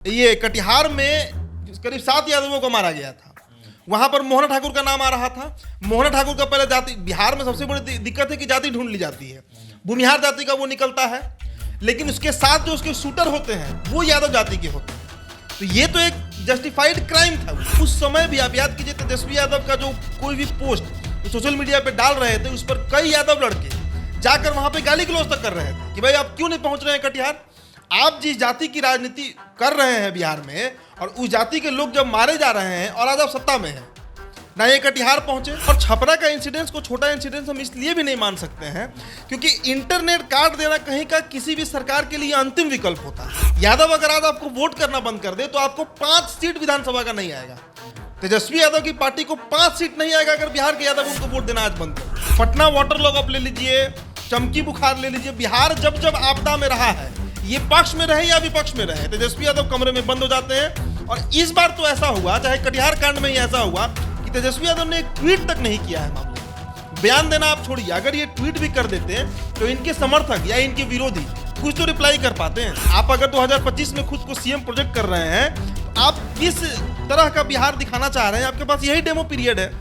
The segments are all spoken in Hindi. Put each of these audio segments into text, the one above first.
ये कटिहार में करीब 7 यादवों को मारा गया था। वहां पर मोहन ठाकुर का नाम आ रहा था। मोहन ठाकुर का पहले जाति, बिहार में सबसे बड़ी दिक्कत है कि जाति ढूंढ ली जाती है। भूमिहार जाति का वो निकलता है, लेकिन उसके साथ जो उसके शूटर होते हैं वो यादव जाति के होते हैं। तो ये तो एक जस्टिफाइड क्राइम था। उस समय भी आप याद कीजिए, तेजस्वी यादव का जो कोई भी पोस्ट तो सोशल मीडिया पे डाल रहे थे, उस पर कई यादव लड़के जाकर वहां पे गाली गलौज तक कर रहे थे कि भाई आप क्यों नहीं पहुंच रहे हैं कटिहार। आप जिस जाति की राजनीति कर रहे हैं बिहार में, और उस जाति के लोग जब मारे जा रहे हैं और आज आप सत्ता में हैं, ना ये कटिहार पहुंचे। और छपरा का इंसिडेंस को छोटा इंसिडेंस हम इसलिए भी नहीं मान सकते हैं क्योंकि इंटरनेट काट देना कहीं का किसी भी सरकार के लिए अंतिम विकल्प होता है। यादव अगर आज आपको वोट करना बंद कर दे तो आपको 5 सीट विधानसभा का नहीं आएगा। तेजस्वी यादव की पार्टी को 5 सीट नहीं आएगा अगर बिहार के यादव उनको वोट देना आज बंद कर। पटना वाटर लॉग अप ले लीजिए, चमकी बुखार ले लीजिए, बिहार जब जब आपदा में रहा है, ये पक्ष में रहे या विपक्ष में रहे, तेजस्वी यादव कमरे में बंद हो जाते हैं। और इस बार तो ऐसा हुआ, चाहे कटिहार कांड में ही ऐसा हुआ कि तेजस्वी यादव ने एक ट्वीट तक नहीं किया है मामले में। बयान देना आप छोड़िए, अगर ये ट्वीट भी कर देते हैं तो इनके समर्थक या इनके विरोधी कुछ तो रिप्लाई कर पाते हैं। आप अगर 2025 में खुद को सीएम प्रोजेक्ट कर रहे हैं, तो आप किस तरह का बिहार दिखाना चाह रहे हैं? आपके पास यही डेमो पीरियड है।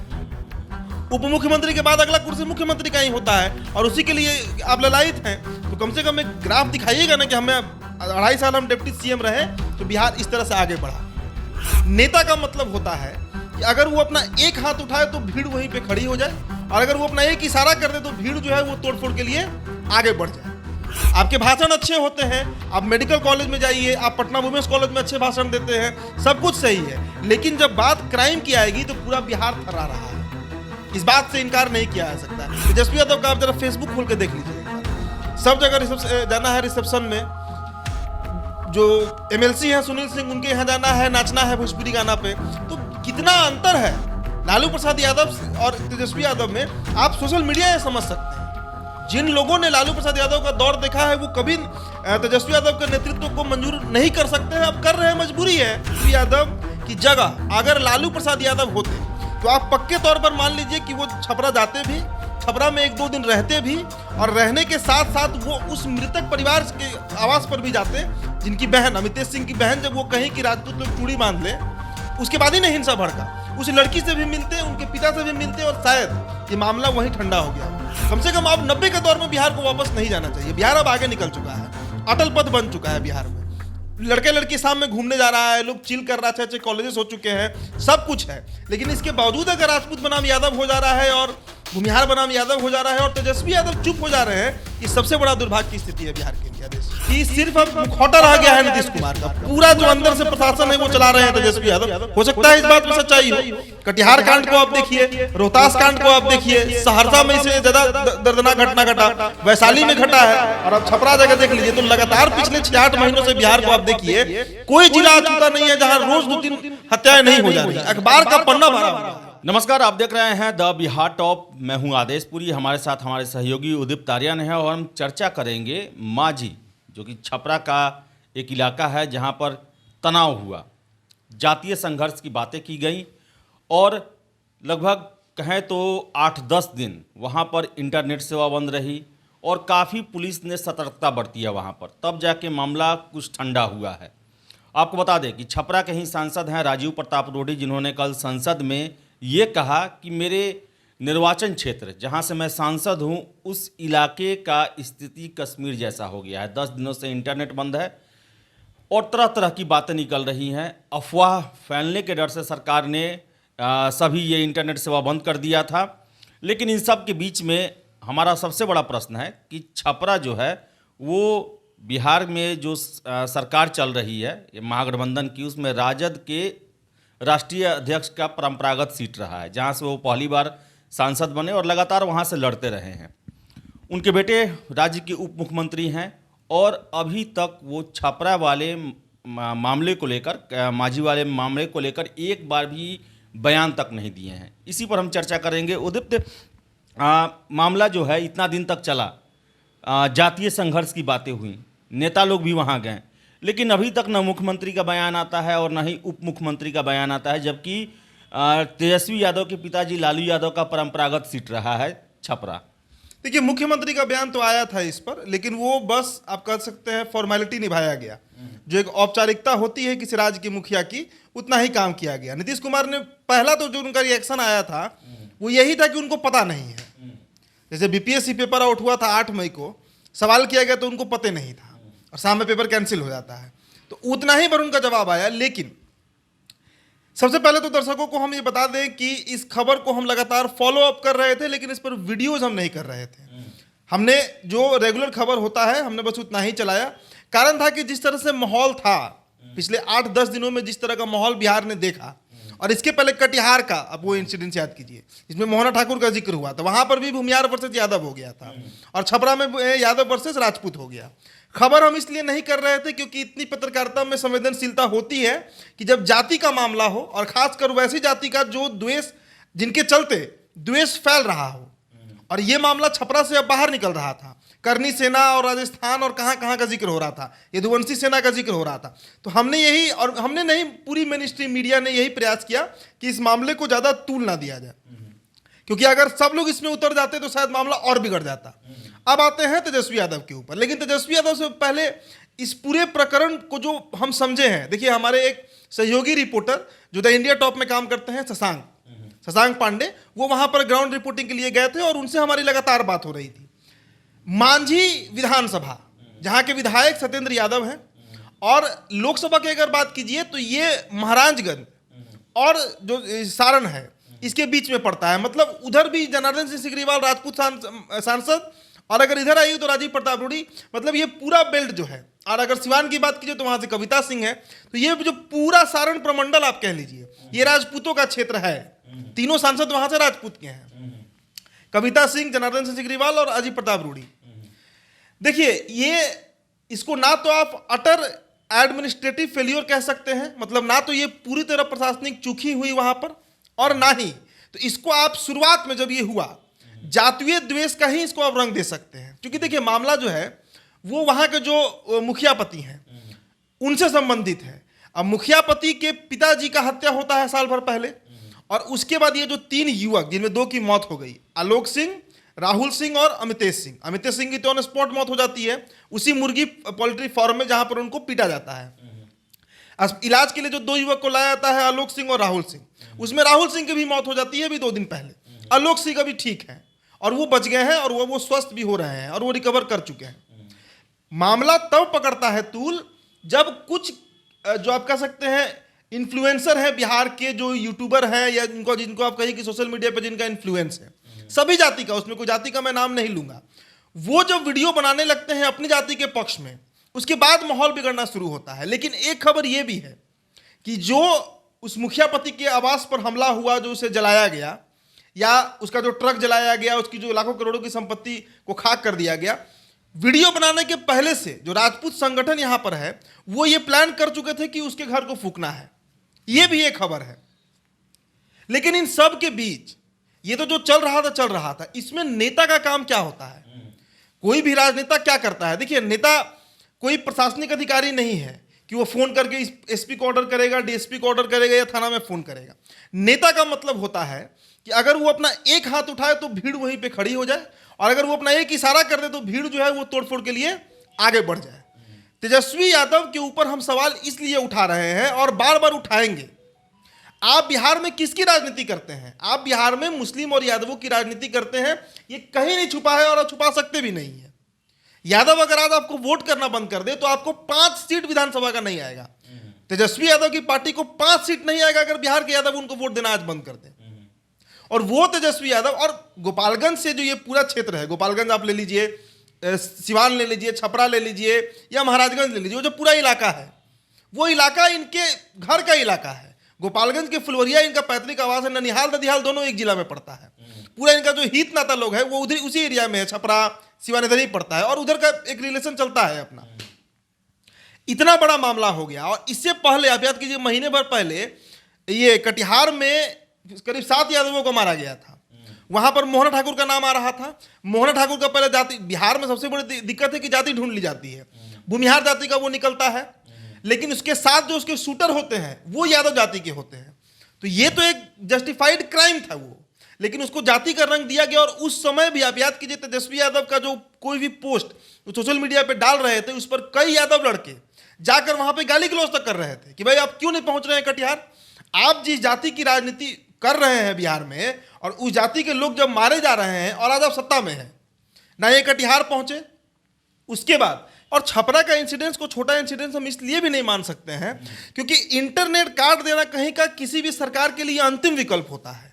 उप मुख्यमंत्री के बाद अगला कुर्सी मुख्यमंत्री का ही होता है और उसी के लिए आप ललायित हैं। तो कम से कम एक ग्राफ दिखाइएगा ना कि हमें 2.5 साल हम डिप्टी सीएम रहे तो बिहार इस तरह से आगे बढ़ा। नेता का मतलब होता है कि अगर वो अपना एक हाथ उठाए तो भीड़ वहीं पे खड़ी हो जाए, और अगर वो अपना एक इशारा कर दे तो भीड़ जो है वो तोड़फोड़ के लिए आगे बढ़ जाए। आपके भाषण अच्छे होते हैं, आप मेडिकल कॉलेज में जाइए, आप पटना वुमेन्स कॉलेज में अच्छे भाषण देते हैं, सब कुछ सही है, लेकिन जब बात क्राइम की आएगी तो पूरा बिहार थर्रा रहा है। इस बात से इनकार नहीं किया जा सकता। तेजस्वी यादव का आप जरा फेसबुक खोल के देख लीजिए, सब जगह जाना है रिसेप्शन में, जो एमएलसी हैं सुनील सिंह, उनके यहाँ जाना है, नाचना है भोजपुरी गाना पे। तो कितना अंतर है लालू प्रसाद यादव और तेजस्वी यादव में, आप सोशल मीडिया से समझ सकते हैं। जिन लोगों ने लालू प्रसाद यादव का दौर देखा है वो कभी तेजस्वी यादव के नेतृत्व को मंजूर नहीं कर सकते हैं। अब कर रहे हैं, मजबूरी है। तेजस्वी यादव की जगह अगर लालू प्रसाद यादव होते तो आप पक्के तौर पर मान लीजिए कि वो छपरा जाते भी, छपरा में 1-2 दिन रहते भी, और रहने के साथ साथ वो उस मृतक परिवार के आवास पर भी जाते, जिनकी बहन अमितेश सिंह की बहन जब वो कहीं की राजपूत लोग चूड़ी बांध ले, उसके बाद ही नहीं हिंसा भड़का। उस लड़की से भी मिलते, उनके पिता से भी मिलते, और शायद ये मामला वहीं ठंडा हो गया। कम से कम अब 90 के दौर में बिहार को वापस नहीं जाना चाहिए। बिहार अब आगे निकल चुका है, अटल पथ बन चुका है बिहार में। लड़के लड़की सामने घूमने जा रहा है, लोग चिल कर रहा है, अच्छे कॉलेजेस हो चुके हैं, सब कुछ है। लेकिन इसके बावजूद अगर राजपूत बनाम यादव हो जा रहा है और भूमिहार बनाम यादव हो जा रहा है और तेजस्वी यादव चुप हो जा रहे हैं, ये सबसे बड़ा दुर्भाग्य की स्थिति है बिहार के लिए। कि सिर्फ अब मुखौटा रह गया है नीतीश कुमार का, पूरा जो अंदर से प्रशासन है वो चला रहे हैं तेजस्वी यादव। हो सकता है इस बात में सच्चाई हो। कटिहार कांड को आप देखिए, रोहतास कांड को आप देखिए, सहरसा में इससे ज्यादा दर्दनाक घटना घटा, वैशाली में घटा है, और अब छपरा जगह देख लीजिए। तो लगातार पिछले 6-8 महीनों से बिहार को आप देखिए, कोई जिला छूटा नहीं है जहां रोज 2-3 हत्याएं नहीं हो जा रही। अखबार का पन्ना भरा हुआ है। नमस्कार, आप देख रहे हैं द बिहार टॉप। मैं हूं आदेशपुरी, हमारे साथ हमारे सहयोगी उदित आर्यन है, और हम चर्चा करेंगे मांझी, जो कि छपरा का एक इलाका है जहां पर तनाव हुआ, जातीय संघर्ष की बातें की गई, और लगभग कहें तो 8-10 दिन वहां पर इंटरनेट सेवा बंद रही, और काफ़ी पुलिस ने सतर्कता बरती है वहां पर, तब जाके मामला कुछ ठंडा हुआ है। आपको बता दें कि छपरा के ही सांसद हैं राजीव प्रताप रूडी, जिन्होंने कल संसद में ये कहा कि मेरे निर्वाचन क्षेत्र जहां से मैं सांसद हूं, उस इलाके का स्थिति कश्मीर जैसा हो गया है। 10 दिनों से इंटरनेट बंद है और तरह तरह की बातें निकल रही हैं। अफवाह फैलने के डर से सरकार ने सभी ये इंटरनेट सेवा बंद कर दिया था। लेकिन इन सब के बीच में हमारा सबसे बड़ा प्रश्न है कि छपरा जो है वो बिहार में जो सरकार चल रही है ये महागठबंधन की, उसमें राजद के राष्ट्रीय अध्यक्ष का परंपरागत सीट रहा है, जहां से वो पहली बार सांसद बने और लगातार वहां से लड़ते रहे हैं। उनके बेटे राज्य के उप मुख्यमंत्री हैं, और अभी तक वो छपरा वाले मामले को लेकर, मांझी वाले मामले को लेकर एक बार भी बयान तक नहीं दिए हैं। इसी पर हम चर्चा करेंगे। उदित, मामला जो है इतना दिन तक चला, जातीय संघर्ष की बातें हुई, नेता लोग भी वहाँ गए, लेकिन अभी तक न मुख्यमंत्री का बयान आता है और न ही उप मुख्यमंत्री का बयान आता है, जबकि तेजस्वी यादव के पिताजी लालू यादव का परंपरागत सीट रहा है छपरा। देखिए, मुख्यमंत्री का बयान तो आया था इस पर, लेकिन वो बस आप कह सकते हैं फॉर्मेलिटी निभाया गया। जो एक औपचारिकता होती है किसी राज्य के मुखिया की, उतना ही काम किया गया। नीतीश कुमार ने पहला तो जो उनका रिएक्शन आया था वो यही था कि उनको पता नहीं है। जैसे बीपीएससी पेपर आउट हुआ था 8 मई को, सवाल किया गया तो उनको पता नहीं था और शाम में पेपर कैंसिल हो जाता है, तो उतना ही पर उनका जवाब आया। लेकिन सबसे पहले तो दर्शकों को हम ये बता दें कि इस खबर को हम लगातार फॉलो अप कर रहे थे, लेकिन इस पर वीडियोज हम नहीं कर रहे थे। हमने जो रेगुलर खबर होता है हमने बस उतना ही चलाया। कारण था कि जिस तरह से माहौल था पिछले 8-10 दिनों में, जिस तरह का माहौल बिहार ने देखा, और इसके पहले कटिहार का अब वो इंसिडेंट याद कीजिए, इसमें मोहना ठाकुर का जिक्र हुआ था, वहां पर भी भूमिहार वर्सेस यादव हो गया था, और छपरा में यादव वर्सेस राजपूत हो गया। खबर हम इसलिए नहीं कर रहे थे क्योंकि इतनी पत्रकारिता में संवेदनशीलता होती है कि जब जाति का मामला हो, और खासकर वैसी जाति का जो द्वेष, जिनके चलते द्वेष फैल रहा हो, और ये मामला छपरा से अब बाहर निकल रहा था, करनी सेना और राजस्थान और कहाँ कहाँ का जिक्र हो रहा था, यदुवंशी सेना का जिक्र हो रहा था, तो हमने यही, और हमने नहीं, पूरी मेन स्ट्रीम मीडिया ने यही प्रयास किया कि इस मामले को ज़्यादा तूल ना दिया जाए, क्योंकि अगर सब लोग इसमें उतर जाते तो शायद मामला और बिगड़ जाता। अब आते हैं तेजस्वी यादव के ऊपर, लेकिन तेजस्वी यादव से पहले इस पूरे प्रकरण को जो हम समझे हैं, देखिए हमारे एक सहयोगी रिपोर्टर जो द इंडिया टॉप में काम करते हैं, शशांक पांडे, वो वहां पर ग्राउंड रिपोर्टिंग के लिए गए थे और उनसे हमारी लगातार बात हो रही थी। मांझी विधानसभा, जहां के विधायक सत्येंद्र यादव हैं, और लोकसभा की अगर बात कीजिए तो ये महाराजगंज और जो सारण है इसके बीच में पड़ता है। मतलब उधर भी जनार्दन सिंह सिग्रीवाल राजपूत सांसद, और अगर इधर आई तो राजीव प्रताप रूडी, मतलब ये पूरा बेल्ट जो है। और अगर सिवान की बात कीजिए तो वहां से कविता सिंह है, तो ये जो पूरा सारण प्रमंडल आप कह लीजिए, ये राजपूतों का क्षेत्र है। तीनों सांसद वहां से राजपूत के हैं, कविता सिंह, जनार्दन सिंह सिग्रीवाल और राजीव प्रताप रूडी। देखिए, ये इसको ना तो आप अटर एडमिनिस्ट्रेटिव फेल्योर कह सकते हैं, मतलब ना तो ये पूरी तरह प्रशासनिक चूक ही हुई वहां पर, और ना ही तो इसको आप शुरुआत में जब ये हुआ जातीय द्वेष का ही इसको आप रंग दे सकते हैं। क्योंकि देखिए, मामला जो है वो वहां के जो मुखियापति हैं उनसे संबंधित है। अब मुखियापति के पिताजी का हत्या होता है साल भर पहले, और उसके बाद ये जो 3 युवक, जिनमें 2 की मौत हो गई, आलोक सिंह, राहुल सिंह और अमितेश सिंह की तो ऑन स्पॉट मौत हो जाती है उसी मुर्गी पोल्ट्री फार्म में जहां पर उनको पीटा जाता है। इलाज के लिए जो 2 युवक को लाया जाता है, आलोक सिंह और राहुल सिंह, उसमें राहुल सिंह की भी मौत हो जाती है अभी 2 दिन पहले। आलोक सिंह अभी ठीक है और वो बच गए हैं, और वो स्वस्थ भी हो रहे हैं और वो रिकवर कर चुके हैं। मामला तब पकड़ता है तूल जब कुछ जो आप कह सकते हैं इन्फ्लुएंसर है बिहार के, जो यूट्यूबर हैं या जिनको आप कहिए कि सोशल मीडिया पर जिनका इन्फ्लुएंस है, सभी जाति का, उसमें कोई जाति का मैं नाम नहीं लूंगा, वो जब वीडियो बनाने लगते हैं अपनी जाति के पक्ष में, उसके बाद माहौल बिगड़ना शुरू होता है। लेकिन एक खबर यह भी है कि जो उस मुखियापति के आवास पर हमला हुआ, जो उसे जलाया गया, या उसका जो ट्रक जलाया गया, उसकी जो लाखों करोड़ों की संपत्ति को खाक कर दिया गया, वीडियो बनाने के पहले से जो राजपूत संगठन यहां पर है वो ये प्लान कर चुके थे कि उसके घर को फूकना है। ये भी एक खबर है। लेकिन इन सब के बीच ये तो जो चल रहा था, इसमें नेता का काम क्या होता है? कोई भी राजनेता क्या करता है? देखिए, नेता कोई प्रशासनिक अधिकारी नहीं है कि वो फोन करके एसपी को ऑर्डर करेगा, डीएसपी को ऑर्डर करेगा या थाना में फोन करेगा। नेता का मतलब होता है कि अगर वो अपना एक हाथ उठाए तो भीड़ वहीं पे खड़ी हो जाए, और अगर वो अपना एक इशारा कर दे तो भीड़ जो है वो तोड़फोड़ के लिए आगे बढ़ जाए। तेजस्वी यादव के ऊपर हम सवाल इसलिए उठा रहे हैं और बार बार उठाएंगे। आप बिहार में किसकी राजनीति करते हैं? आप बिहार में मुस्लिम और यादवों की राजनीति करते हैं, ये कहीं नहीं छुपा है और छुपा सकते भी नहीं है। यादव अगर आज आपको वोट करना बंद कर दे तो आपको 5 सीट विधानसभा का नहीं आएगा। तेजस्वी यादव की पार्टी को 5 सीट नहीं आएगा अगर बिहार के यादव उनको वोट देना आज बंद कर दे। और वो तेजस्वी यादव, और गोपालगंज से जो ये पूरा क्षेत्र है, गोपालगंज आप ले लीजिए, सिवान ले लीजिए, छपरा ले लीजिए या महाराजगंज ले लीजिए, वो जो पूरा इलाका है वो इलाका इनके घर का इलाका है। गोपालगंज के फुलवरिया इनका पैतृक आवास है, ननिहाल ददिहाल दोनों एक जिला में पड़ता है। पूरा इनका जो हित नाता लोग है वो उधर उसी एरिया में है, छपरा सिवान इधर ही पड़ता है, और उधर का एक रिलेशन चलता है अपना। इतना बड़ा मामला हो गया। और इससे पहले आप याद कीजिए, महीने भर पहले ये कटिहार में करीब 7 यादवों को मारा गया था। वहां पर मोहना ठाकुर का नाम आ रहा था। मोहना ठाकुर का पहले जाति, बिहार में सबसे बड़ी दिक्कत है कि जाति ढूंढ ली जाती है। भूमिहार जाति का वो निकलता है, लेकिन उसके साथ जो उसके शूटर होते हैं वो यादव जाति के होते हैं। तो ये तो एक जस्टिफाइड क्राइम था वो। लेकिन उसको जाति का रंग दिया गया। और उस समय भी आप याद कीजिए, तेजस्वी यादव का जो कोई भी पोस्ट सोशल मीडिया पे डाल रहे थे, उस पर कई यादव लड़के जाकर वहां पे गाली गलौज तक कर रहे थे कि भाई आप क्यों नहीं पहुंच रहे हैं कटिहार, आप जिस जाति की राजनीति कर रहे हैं बिहार में, और उस जाति के लोग जब मारे जा रहे हैं और आज आप सत्ता में हैं, ना ये कटिहार पहुंचे। उसके बाद और छपरा का इंसिडेंस को छोटा इंसिडेंस हम इसलिए भी नहीं मान सकते हैं क्योंकि इंटरनेट काट देना कहीं का किसी भी सरकार के लिए अंतिम विकल्प होता है।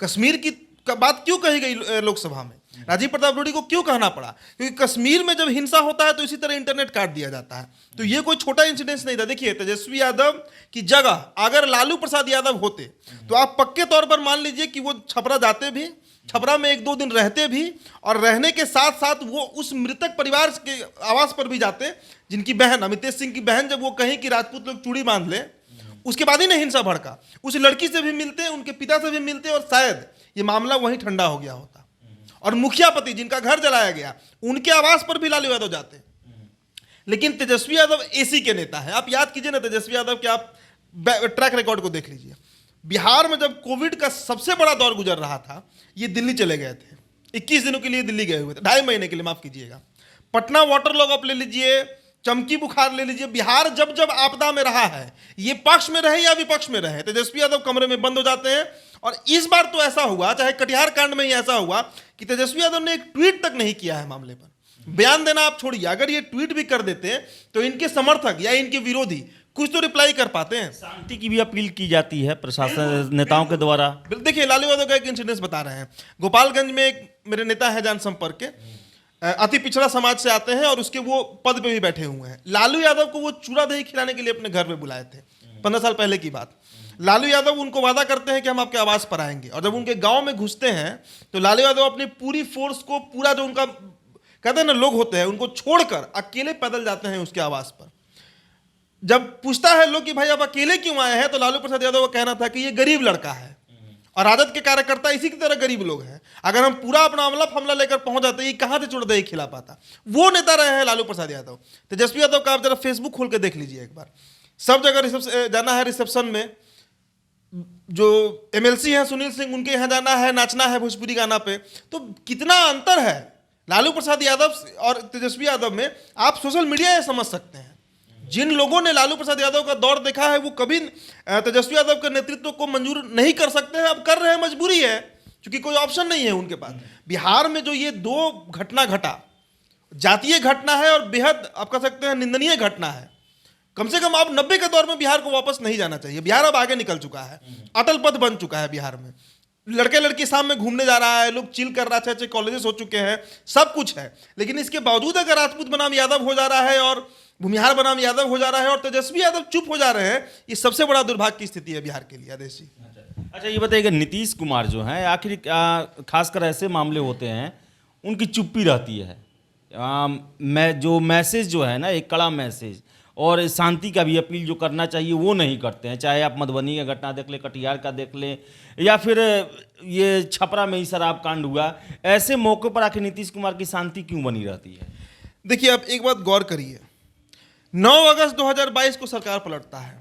कश्मीर की बात क्यों कही गई लोकसभा में, राजीव प्रताप रूडी को क्यों कहना पड़ा, क्योंकि कश्मीर में जब हिंसा होता है तो इसी तरह इंटरनेट काट दिया जाता है। तो ये कोई छोटा इंसिडेंस नहीं था। देखिए, तेजस्वी यादव की जगह अगर लालू प्रसाद यादव होते तो आप पक्के तौर पर मान लीजिए कि वो छपरा जाते भी, छपरा में 1-2 दिन रहते भी, और रहने के साथ साथ वो उस मृतक परिवार के आवास पर भी जाते, जिनकी बहन अमितेश सिंह की बहन जब वो कहीं कि राजपूत लोग चूड़ी बांध ले, उसके बाद ही नहीं हिंसा भड़का, उस लड़की से भी मिलते, उनके पिता से भी मिलते, और शायद ये मामला वहीं ठंडा हो गया होता। और मुखिया पति जिनका घर जलाया गया, उनके आवास पर भी लालू यादव जाते। लेकिन तेजस्वी यादव एसी के नेता है। आप याद कीजिए ना, तेजस्वी यादव के आप ट्रैक रिकॉर्ड को देख लीजिए। बिहार में जब कोविड का सबसे बड़ा दौर गुजर रहा था, ये दिल्ली चले गए थे, 21 दिनों के लिए दिल्ली गए हुए थे, 2.5 महीने के लिए, माफ कीजिएगा। पटना वाटर लॉग अप ले लीजिए, चमकी बुखार ले लीजिए, बिहार जब जब आपदा में रहा है, ये पक्ष में रहे या विपक्ष में रहे, तेजस्वी यादव कमरे में बंद हो जाते हैं। और इस बार तो ऐसा हुआ, चाहे कटिहार कांड में ही ऐसा हुआ कि तेजस्वी यादव ने एक ट्वीट तक नहीं किया है मामले पर। बयान देना आप छोड़िए, अगर ये ट्वीट भी कर देते तो इनके समर्थक या इनके विरोधी कुछ तो रिप्लाई कर पाते हैं। शांति की भी अपील की जाती है प्रशासन नेताओं के द्वारा। देखिए, लालू यादव का एक इंसिडेंस बता रहे हैं। गोपालगंज में एक मेरे नेता है जान संपर्क के, अति पिछड़ा समाज से आते हैं और उसके वो पद पे भी बैठे हुए हैं। लालू यादव को वो चूड़ा दही खिलाने के लिए अपने घर में बुलाए थे, 15 साल पहले की बात। लालू यादव उनको वादा करते हैं कि हम आपके आवास पर आएंगे, और जब उनके गांव में घुसते हैं तो लालू यादव अपनी पूरी फोर्स को, पूरा जो उनका कहते हैं ना लोग होते हैं, उनको छोड़कर अकेले पैदल जाते हैं उसके आवास पर। जब पूछता है लोग कि भाई आप अकेले क्यों आए हैं, तो लालू प्रसाद यादव का कहना था कि ये गरीब लड़का है और राजद के कार्यकर्ता इसी की तरह गरीब लोग हैं, अगर हम पूरा अपना अमला फमला लेकर पहुंच जाते ये कहां से चूड़ा दही खिला पाता। वो नेता रहे हैं लालू प्रसाद यादव। तेजस्वी यादव का आप जरा फेसबुक खोल के देख लीजिए एक बार। सब जगह जाना है, रिसेप्शन में जो एमएलसी हैं सुनील सिंह, उनके यहाँ जाना है, नाचना है भोजपुरी गाना पे। तो कितना अंतर है लालू प्रसाद यादव और तेजस्वी यादव में, आप सोशल मीडिया से समझ सकते हैं। जिन लोगों ने लालू प्रसाद यादव का दौर देखा है वो कभी तेजस्वी यादव के नेतृत्व को मंजूर नहीं कर सकते हैं। अब कर रहे हैं, मजबूरी है, क्योंकि कोई ऑप्शन नहीं है उनके पास। बिहार में जो ये 2 घटना घटा, जातीय घटना है और बेहद आप कह सकते हैं निंदनीय घटना है। कम से कम अब 90 के दौर में बिहार को वापस नहीं जाना चाहिए। बिहार अब आगे निकल चुका है, अटल पथ बन चुका है। बिहार में लड़के लड़की शाम में घूमने जा रहा है, लोग चिल कर रहा है, अच्छे कॉलेजेस हो चुके हैं, सब कुछ है। लेकिन इसके बावजूद अगर राजपूत बनाम यादव हो जा रहा है और भूमिहार बनाम यादव हो जा रहा है और तेजस्वी यादव चुप हो जा रहे हैं, ये सबसे बड़ा दुर्भाग्य की स्थिति है बिहार के लिए। आदेश जी, अच्छा ये बताइएगा, नीतीश कुमार जो हैं, आखिर खासकर ऐसे मामले होते हैं उनकी चुप्पी रहती है। जो मैसेज जो है ना, एक कड़ा मैसेज, और शांति का भी अपील जो करना चाहिए वो नहीं करते हैं। चाहे आप मधुबनी का घटना देख लें, कटिहार का देख लें, या फिर ये छपरा में ही शराब कांड हुआ, ऐसे मौके पर आखिर नीतीश कुमार की शांति क्यों बनी रहती है? देखिए, आप एक बात गौर करिए, 9 अगस्त 2022 को सरकार पलटता है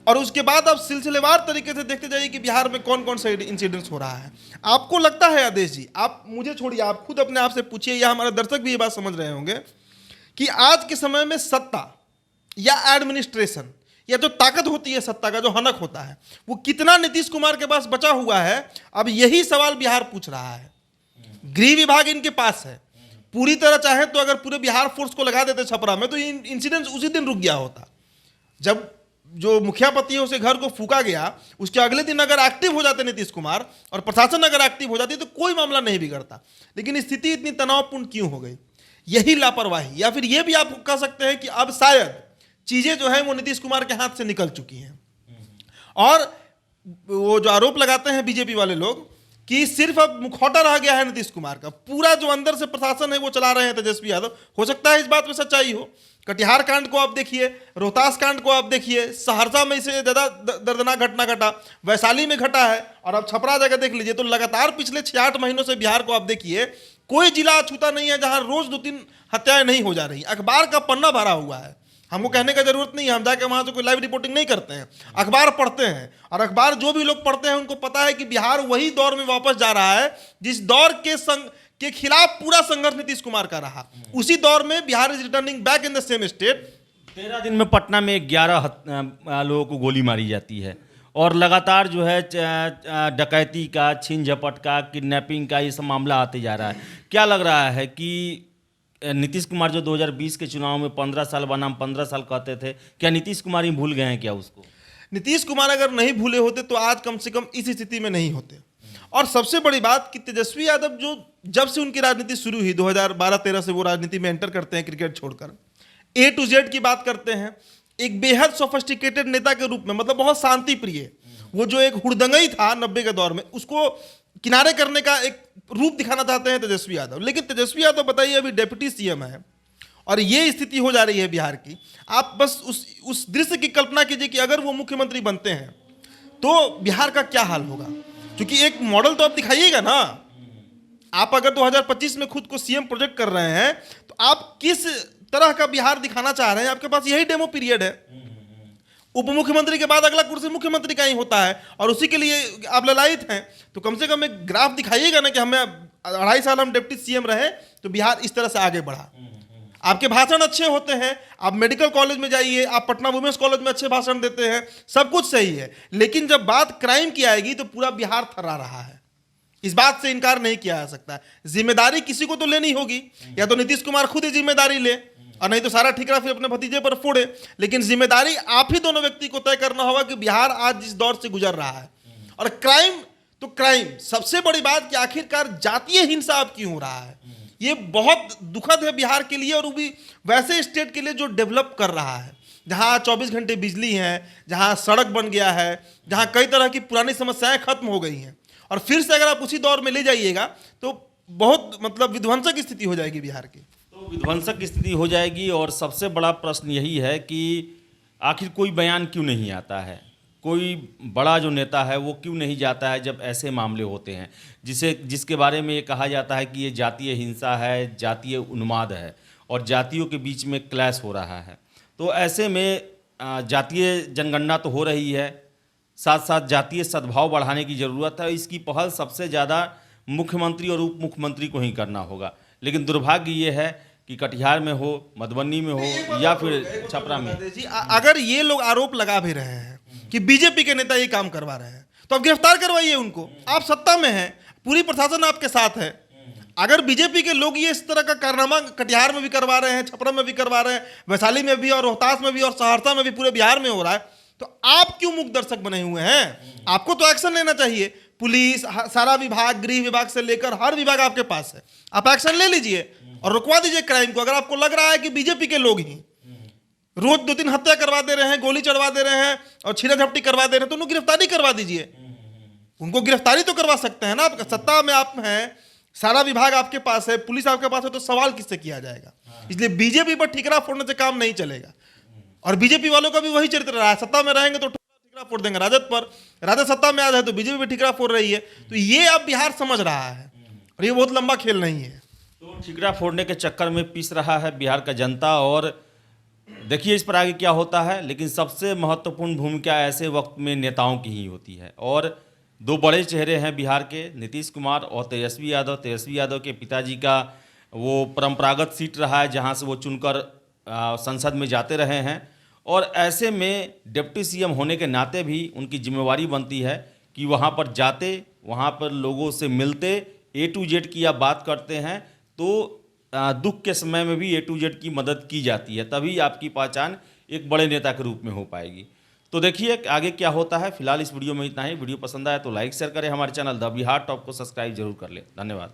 और उसके बाद आप सिलसिलेवार तरीके से देखते जाइए कि बिहार में कौन कौन सा इंसिडेंट्स हो रहा है। आपको लगता है, आदेश जी, आप मुझे छोड़िए, आप खुद अपने आप से पूछिए, या हमारे दर्शक भी ये बात समझ रहे होंगे कि आज के समय में सत्ता या एडमिनिस्ट्रेशन या जो ताकत होती है सत्ता का, जो हनक होता है, वो कितना नीतीश कुमार के पास बचा हुआ है? अब यही सवाल बिहार पूछ रहा है। गृह विभाग इनके पास है, पूरी तरह चाहे तो अगर पूरे बिहार फोर्स को लगा देते छपरा में तो इंसिडेंट उसी दिन रुक गया होता। जब जो मुखियापति है उसे घर को फूका गया, उसके अगले दिन अगर एक्टिव हो जाते नीतीश कुमार और प्रशासन अगर एक्टिव हो जाती तो कोई मामला नहीं बिगड़ता। लेकिन स्थिति इतनी तनावपूर्ण क्यों हो गई? यही लापरवाही, या फिर यह भी आप कह सकते हैं कि अब शायद चीजें जो है वो नीतीश कुमार के हाथ से निकल चुकी हैं। और वो जो आरोप लगाते हैं बीजेपी वाले लोग कि सिर्फ अब मुखौटा रह गया है नीतीश कुमार का, पूरा जो अंदर से प्रशासन है वो चला रहे हैं तेजस्वी यादव। हो सकता है इस बात में सच्चाई हो। कटिहार कांड को आप देखिए, रोहतास कांड को आप देखिए, सहरसा में इससे ज्यादा दर्दनाक घटना घटा, वैशाली में घटा है, और अब छपरा जगह देख लीजिए। तो लगातार पिछले 6-8 महीनों से बिहार को आप देखिए, कोई जिला अछूता नहीं है जहां रोज 2-3 हत्याएं नहीं हो जा रही। अखबार का पन्ना भरा हुआ है हमको कहने का जरूरत नहीं है, हम जाके वहां से कोई लाइव रिपोर्टिंग नहीं करते हैं, अखबार पढ़ते हैं। और अखबार जो भी लोग पढ़ते हैं उनको पता है कि बिहार वही दौर में वापस जा रहा है जिस दौर के खिलाफ पूरा संघर्ष नीतीश कुमार का रहा। उसी दौर में Bihar is returning back in the same state. 13 दिन में पटना में 11 लोगों को गोली मारी जाती है और लगातार जो है डकैती का, छीन झपट का, किडनैपिंग का ये सब मामला आते जा रहा है। क्या लग रहा है कि नीतीश कुमार जो 2020 के चुनाव में 15 साल बनाम 15 साल कहते थे, क्या नीतीश कुमार ही भूल गए हैं क्या उसको? नीतीश कुमार अगर नहीं भूले होते तो आज कम से कम इस स्थिति में नहीं होते। और सबसे बड़ी बात कि तेजस्वी यादव जो जब से उनकी राजनीति शुरू हुई 2012-13 से वो राजनीति में एंटर करते हैं क्रिकेट छोड़कर, A to Z की बात करते हैं, एक बेहद सोफिस्टिकेटेड नेता के रूप में, मतलब बहुत शांति प्रिय, वो जो एक हुड़दंगई था 90 के दौर में, उसको किनारे करने का एक रूप दिखाना चाहते हैं तेजस्वी यादव। लेकिन तेजस्वी यादव बताइए अभी डिप्टी सीएम है और ये स्थिति हो जा रही है बिहार की। आप बस उस दृश्य की कल्पना कीजिए कि अगर वो मुख्यमंत्री बनते हैं तो बिहार का क्या हाल होगा। क्योंकि एक मॉडल तो आप दिखाइएगा ना। आप अगर 2025 में खुद को सीएम प्रोजेक्ट कर रहे हैं तो आप किस तरह का बिहार दिखाना चाह रहे हैं? आपके पास यही डेमो पीरियड है। उप मुख्यमंत्री के बाद अगला कुर्सी मुख्यमंत्री का ही होता है और उसी के लिए आप ललायित हैं। तो कम से कम एक ग्राफ दिखाइएगा ना कि हमें 2.5 साल हम डिप्टी सीएम रहे तो बिहार इस तरह से आगे बढ़ा। आपके भाषण अच्छे होते हैं, आप मेडिकल कॉलेज में जाइए, आप पटना वुमेन्स कॉलेज में अच्छे भाषण देते हैं, सब कुछ सही है। लेकिन जब बात क्राइम की आएगी तो पूरा बिहार थर्रा रहा है। इस बात से इनकार नहीं किया जा सकता। जिम्मेदारी किसी को तो लेनी होगी, या तो नीतीश कुमार खुद ही जिम्मेदारी ले और नहीं तो सारा ठिकरा फिर अपने भतीजे पर फोड़े। लेकिन जिम्मेदारी आप ही दोनों व्यक्ति को तय करना होगा कि बिहार आज जिस दौर से गुजर रहा है। और क्राइम तो क्राइम, सबसे बड़ी बात कि आखिरकार जातीय हिंसा अब क्यों हो रहा है, ये बहुत दुखद है बिहार के लिए और वो भी वैसे स्टेट के लिए जो डेवलप कर रहा है, जहां 24 घंटे बिजली है, जहां सड़क बन गया है, जहां कई तरह की पुरानी समस्याएं खत्म हो गई हैं। और फिर से अगर आप उसी दौर में ले जाइएगा तो बहुत मतलब विध्वंसक स्थिति हो जाएगी बिहार की। तो विध्वंसक स्थिति हो जाएगी। और सबसे बड़ा प्रश्न यही है कि आखिर कोई बयान क्यों नहीं आता है, कोई बड़ा जो नेता है वो क्यों नहीं जाता है जब ऐसे मामले होते हैं जिसके बारे में ये कहा जाता है कि ये जातीय हिंसा है, जातीय उन्माद है और जातियों के बीच में क्लैश हो रहा है। तो ऐसे में जातीय जनगणना तो हो रही है, साथ साथ जातीय सद्भाव बढ़ाने की ज़रूरत है। इसकी पहल सबसे ज़्यादा मुख्यमंत्री और उप मुख्यमंत्री को ही करना होगा। लेकिन दुर्भाग्य ये है कि कटिहार में हो, मधुबनी में हो या फिर छपरा में, अगर ये लोग आरोप लगा भी रहे हैं कि बीजेपी के नेता ये काम करवा रहे हैं तो आप गिरफ्तार करवाइए उनको। आप सत्ता में हैं, पूरी प्रशासन आपके साथ है। अगर बीजेपी के लोग ये इस तरह का कारनामा कटिहार में भी करवा रहे हैं, छपरा में भी करवा रहे हैं, वैशाली में भी और रोहतास में भी और सहरसा में भी, पूरे बिहार में हो रहा है, तो आप क्यों मूक दर्शक बने हुए हैं? आपको तो एक्शन लेना चाहिए। पुलिस, सारा विभाग, गृह विभाग से लेकर हर विभाग आपके पास है। आप एक्शन ले लीजिए और रुकवा दीजिए क्राइम को। अगर आपको लग रहा है कि बीजेपी के लोग ही रोज 2-3 हत्या करवा दे रहे हैं, गोली चढ़वा दे रहे हैं और छीना झपटी करवा दे रहे हैं, तो उनको गिरफ्तारी करवा दीजिए। उनको गिरफ्तारी तो करवा सकते हैं ना। आप सत्ता में आप हैं, सारा विभाग आपके पास है, पुलिस आपके पास है, तो सवाल किससे किया जाएगा? इसलिए बीजेपी पर ठिकरा फोड़ने से काम नहीं चलेगा। और बीजेपी वालों का भी वही चरित्र रहा है। सत्ता में रहेंगे तो ठिकरा फोड़ देंगे राजद पर, राजद सत्ता में आ जाए तो बीजेपी भी ठिकरा फोड़ रही है। तो ये अब बिहार समझ रहा है और ये बहुत लंबा खेल नहीं है। तो ठिकरा फोड़ने के चक्कर में पिस रहा है बिहार का जनता। और देखिए इस पर आगे क्या होता है। लेकिन सबसे महत्वपूर्ण भूमिका ऐसे वक्त में नेताओं की ही होती है। और 2 बड़े चेहरे हैं बिहार के, नीतीश कुमार और तेजस्वी यादव। तेजस्वी यादव के पिताजी का वो परंपरागत सीट रहा है जहां से वो चुनकर संसद में जाते रहे हैं। और ऐसे में डिप्टी सीएम होने के नाते भी उनकी जिम्मेवारी बनती है कि वहां पर जाते, वहां पर लोगों से मिलते, A to Z की आप बात करते हैं तो दुख के समय में भी A to Z की मदद की जाती है। तभी आपकी पहचान एक बड़े नेता के रूप में हो पाएगी। तो देखिए आगे क्या होता है। फिलहाल इस वीडियो में इतना ही। वीडियो पसंद आया तो लाइक शेयर करें। हमारे चैनल द बिहार टॉप को सब्सक्राइब जरूर कर लें। धन्यवाद।